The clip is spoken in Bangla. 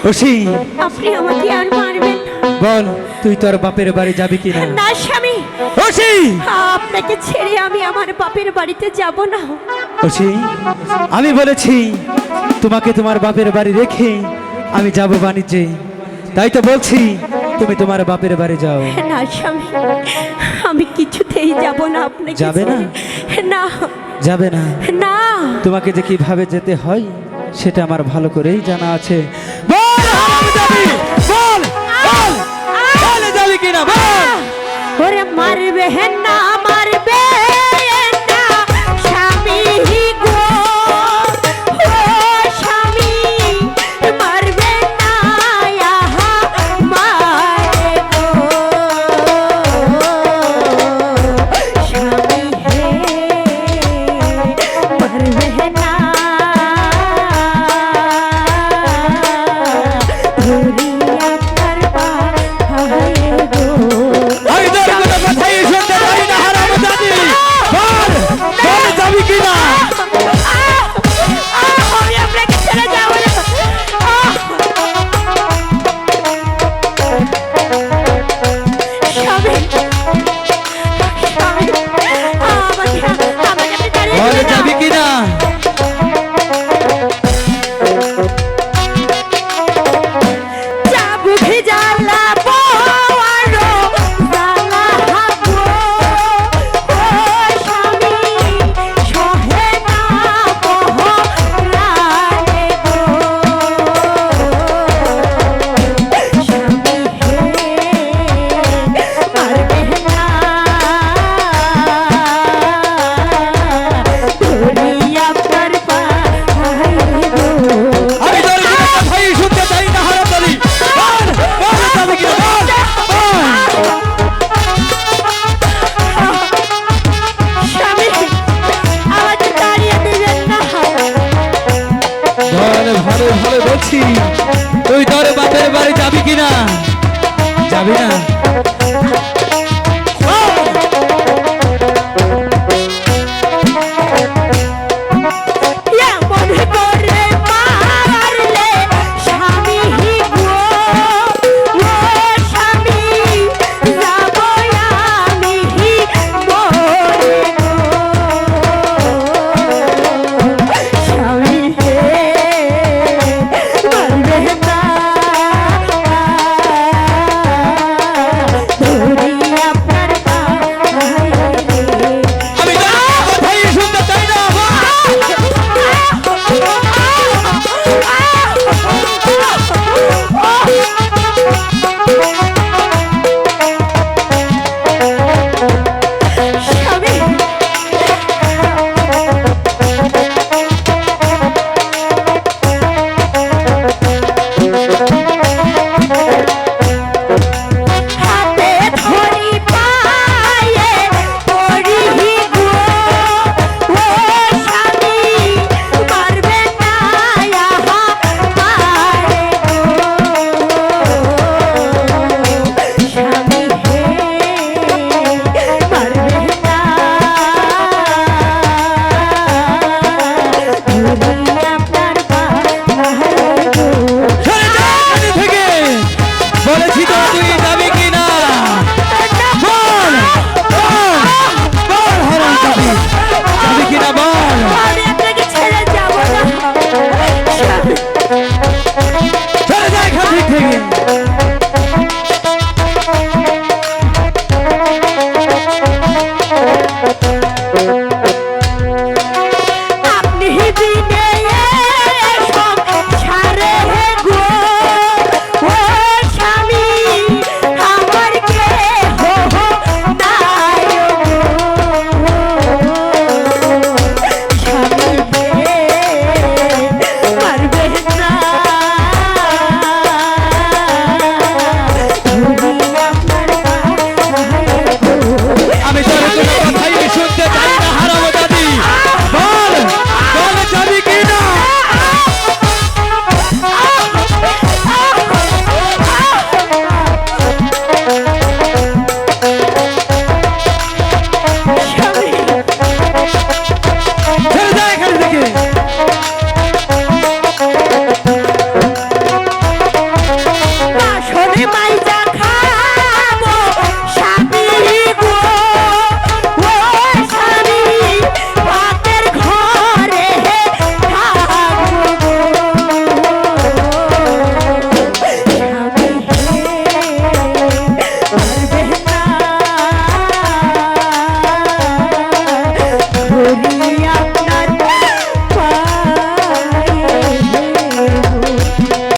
ওসি আপনি আমাকে আর মারবেন বল তুই তোর বাপের বাড়ি যাবি কিনা? না স্বামী, ওসি আপনাকে ছেড়ে আমি আমার বাপের বাড়িতে যাব না। ওসি আমি বলেছি তোমাকে তোমার বাপের বাড়ি রেখে আমি যাব বাণিজ্যে, তাই তো বলছি তুমি তোমার বাপের বাড়ি যাও। না স্বামী, আমি কিছুতেই যাব না। আপনি যাবে না? না যাবে না? না, তোমাকে যে কিভাবে যেতে হয় সেটা আমার ভালো করেই জানা আছে। বল হারাম যাবি, বল বল বল যাবি কিনা বল। ওরে মারবে না, মারবে না স্বামী গো, ও স্বামী মারবে না, আহা মারে গো স্বামী হে, মারবে না ধরিয়া পারবা হায় গো। আমি তোর কোনো কথাই শুনতে পারি না হারাম জানি। বল বল যাবি কিনা? আমি আপনাকে ছেড়ে যাবো না। স্বামী, স্বামী, আমাকে আপনি তাড়িয়ে বল দিবেন না। যাবি কিনা? যাবো কি জ্বালাবো আরো জ্বালাবো, ও স্বামী সহে না পহরানে গো স্বামী হে, মারবে না ধরিয়া পারবা হায় গো। আমি তোর কোনো কথাই শুনতে চাই না হারাম জানি। বল বল যাবি কিনা বল বল। স্বামী, আমাকে তাড়িয়ে দিবেন না। বল ভালো ভালো বলছি তুই তোর বাপের বাড়ি যাবি কিনা? যাবি না?